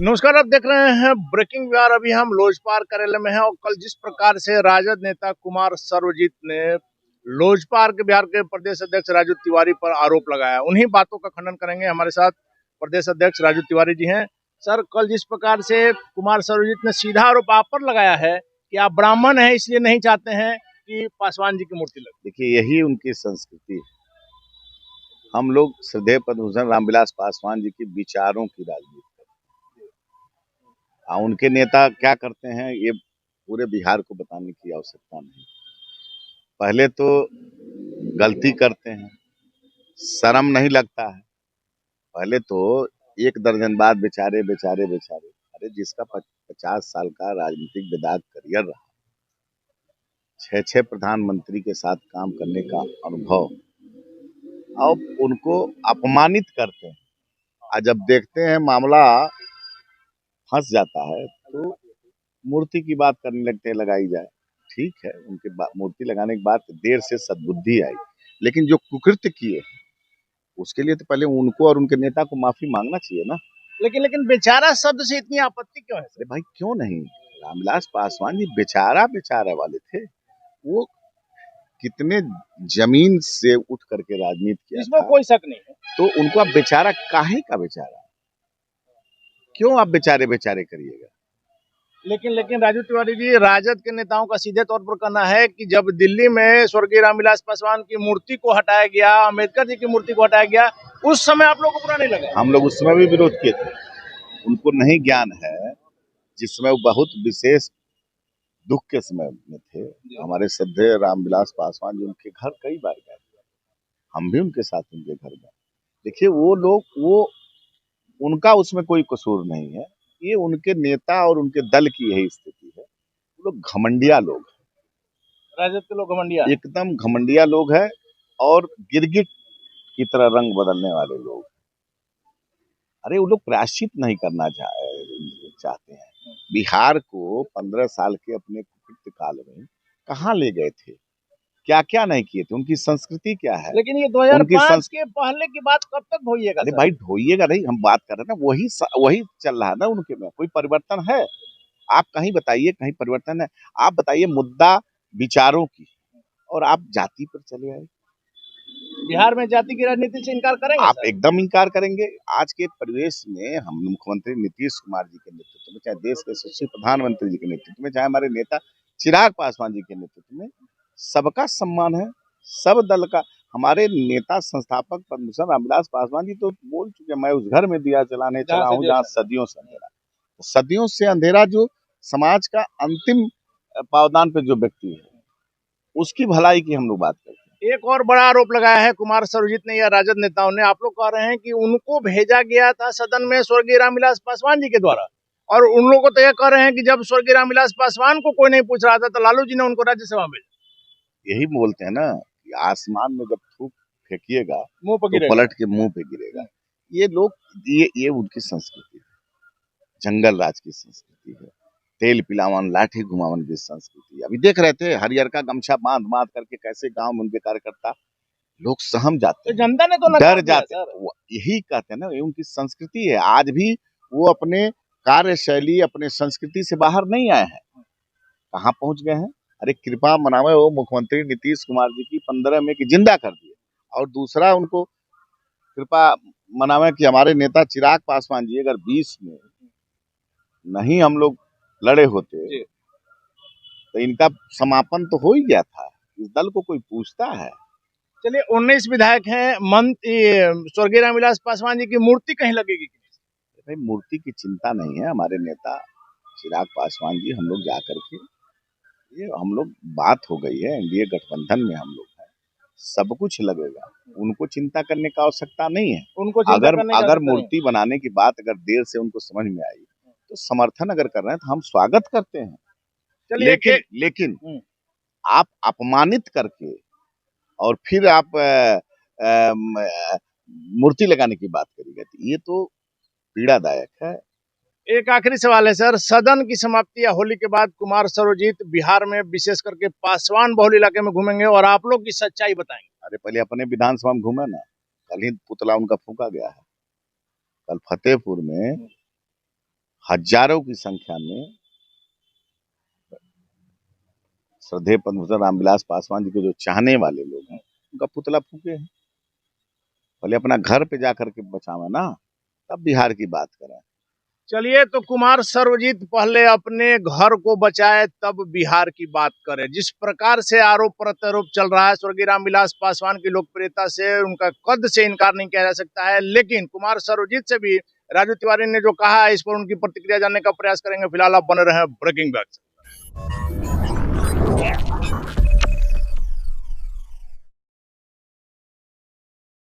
नमस्कार, आप देख रहे हैं ब्रेकिंग बिहार। अभी हम लोजपा कार्यालय में हैं और कल जिस प्रकार से राजद नेता कुमार सर्वजीत ने लोजपा के बिहार के प्रदेश अध्यक्ष राजू तिवारी पर आरोप लगाया, उन्हीं बातों का खंडन करेंगे। हमारे साथ प्रदेश अध्यक्ष राजू तिवारी जी हैं। सर, कल जिस प्रकार से कुमार सर्वजीत ने सीधा आरोप आप पर लगाया है कि आप ब्राह्मण हैं इसलिए नहीं चाहते हैं कि पासवान जी की मूर्ति लगे। देखिए, यही उनकी संस्कृति है। हम लोग श्रद्धेय पद्मभूषण रामविलास पासवान जी के विचारों की राजनीति करते हैं। उनके नेता क्या करते हैं ये पूरे बिहार को बताने की आवश्यकता नहीं। पहले तो गलती करते हैं, शर्म नहीं लगता है। पहले तो एक दर्जन बाद बेचारे बेचारे बेचारे, अरे जिसका 50 साल का राजनीतिक विधायक करियर रहा, 6 प्रधानमंत्री के साथ काम करने का अनुभव, अब उनको अपमानित करते हैं। आज जब देखते हैं मामला फंस जाता है तो मूर्ति की बात करने लगते हैं, लगाई जाए। ठीक है, उनके मूर्ति लगाने के बाद देर से सद्बुद्धि आई, लेकिन जो कुकृत्य किए उसके लिए तो पहले उनको और उनके नेता को माफी मांगना चाहिए ना। लेकिन बेचारा शब्द से इतनी आपत्ति क्यों है? अरे भाई, क्यों नहीं। रामविलास पासवान जी बेचारा बेचारा वाले थे। वो कितने जमीन से उठ करके राजनीति किया इसमें था, कोई शक नहीं है। तो उनको आप बेचारा काहे का बेचारा, क्यों आप बेचारे बेचारे करिएगा। लेकिन राजू तिवारी जी, राजद के नेताओं का सीधे तौर पर कहना है कि जब दिल्ली में स्वर्गीय रामविलास पासवान की मूर्ति को हटाया गया, अम्बेडकर जी की मूर्ति को हटाया गया, उस समय आप लोगों को बुरा नहीं लगा? हम लोग उस समय भी विरोध किए थे। उनको नहीं ज्ञान है, जिस समय वो बहुत विशेष दुख के समय में थे। हमारे श्रद्धेय रामविलास पासवान जी उनके घर कई बार गए, हम भी उनके साथ उनके घर गए। देखिए, वो लोग, वो उनका उसमें कोई कसूर नहीं है। ये उनके नेता और उनके दल की यही स्थिति है। वो लोग घमंडिया लोग हैं, राजद के लोग घमंडिया, एकदम घमंडिया लोग हैं और गिरगिट की तरह रंग बदलने वाले लोग। अरे वो लोग प्रायश्चित नहीं करना चाहते हैं। बिहार को 15 साल के अपने कुकृत्य काल में कहाँ ले गए थे, क्या क्या नहीं किए थे, उनकी संस्कृति क्या है। लेकिन ये 2005 के पहले की बात कब तक ढोइएगा? अरे भाई, ढोइएगा नहीं, हम बात कर रहे हैं ना, वही चल रहा है ना। उनके में कोई परिवर्तन है? आप कहीं बताइए कहीं परिवर्तन है? आप बताइए मुद्दा विचारों की, और आप जाति पर चले आए। बिहार में जाति की राजनीति से इनकार करेंगे? आप एकदम इनकार करेंगे। आज के परिवेश में हम मुख्यमंत्री नीतीश कुमार जी के नेतृत्व में, चाहे देश के यशस्वी प्रधानमंत्री जी के नेतृत्व में, चाहे हमारे नेता चिराग पासवान जी के नेतृत्व में, सबका सम्मान है, सब दल का। हमारे नेता संस्थापक पद्मभूषण रामविलास पासवान जी तो बोल चुके, मैं उस घर में दिया जलाने चला हूँ जहाँ सदियों से अंधेरा। सदियों से अंधेरा जो समाज का अंतिम पावदान पे जो व्यक्ति है, उसकी भलाई की हम लोग बात करते हैं। एक और बड़ा आरोप लगाया है कुमार सर्वजीत ने या राजद नेताओं ने, आप लोग कह रहे हैं कि उनको भेजा गया था सदन में स्वर्गीय रामविलास पासवान जी के द्वारा, और उन लोगों तो यह कह रहे हैं कि जब स्वर्गीय रामविलास पासवान को कोई नहीं पूछ रहा था तो लालू जी ने उनको राज्यसभा भेजा। यही बोलते हैं ना कि आसमान में जब थूक फेंकिएगा मुंह पर तो पलट के मुंह पे गिरेगा। ये लोग, ये उनकी संस्कृति है, जंगल राज की संस्कृति है, तेल पिलावन लाठी घुमावन की संस्कृति है। अभी देख रहे थे हरियर का गमछा बांध बांध करके कैसे गांव में उनके कार्यकर्ता लोग सहम जाते हैं, जनता ने तो डर जाते हैं। यही कहते हैं ना, ये उनकी संस्कृति है। आज भी वो अपने कार्यशैली, अपने संस्कृति से बाहर नहीं आए हैं। कहाँ पहुंच गए हैं? अरे कृपा मनावे वो मुख्यमंत्री नीतीश कुमार जी की 15 में की जिंदा कर दिए, और दूसरा उनको कृपा मनावे कि हमारे नेता चिराग पासवान जी अगर 20 में नहीं हम लोग लड़े होते तो इनका समापन तो हो ही गया था। इस दल को कोई पूछता है? चलिए, 19 विधायक हैं, स्वर्गीय रामविलास पासवान जी की मूर्ति कहीं लगेगी? भाई, मूर्ति की चिंता नहीं है। हमारे नेता चिराग पासवान जी, हम लोग जाकर के, ये हम लोग बात हो गई है, एनडीए गठबंधन में हम लोग हैं, सब कुछ लगेगा। उनको चिंता करने का आवश्यकता नहीं है। उनको अगर मूर्ति बनाने की बात अगर देर से उनको समझ में आई तो समर्थन अगर कर रहे हैं तो हम स्वागत करते हैं। लेकिन आप अपमानित करके और फिर आप मूर्ति लगाने की बात करिएगा, ये तो पीड़ादायक है। एक आखिरी सवाल है सर, सदन की समाप्ति या होली के बाद कुमार सर्वजीत बिहार में विशेष करके पासवान बहुल इलाके में घूमेंगे और आप लोग की सच्चाई बताएंगे। अरे पहले अपने विधानसभा में घूमे ना, कल ही पुतला उनका फूका गया है। कल फतेहपुर में हजारों की संख्या में श्रद्धेय पद्मभूषण रामविलास पासवान जी के जो चाहने वाले लोग हैं उनका पुतला फूके हैं। पहले अपना घर पे जाकर के बचावे ना, तब बिहार की बात करें। चलिए, तो कुमार सर्वजीत पहले अपने घर को बचाए तब बिहार की बात करें। जिस प्रकार से आरोप प्रत्यारोप चल रहा है स्वर्गीय रामविलास पासवान की लोकप्रियता से, उनका कद से इनकार नहीं किया जा सकता है, लेकिन कुमार सर्वजीत से भी राजू तिवारी ने जो कहा है इस पर उनकी प्रतिक्रिया जानने का प्रयास करेंगे। फिलहाल आप बने रहे ब्रेकिंग बैग।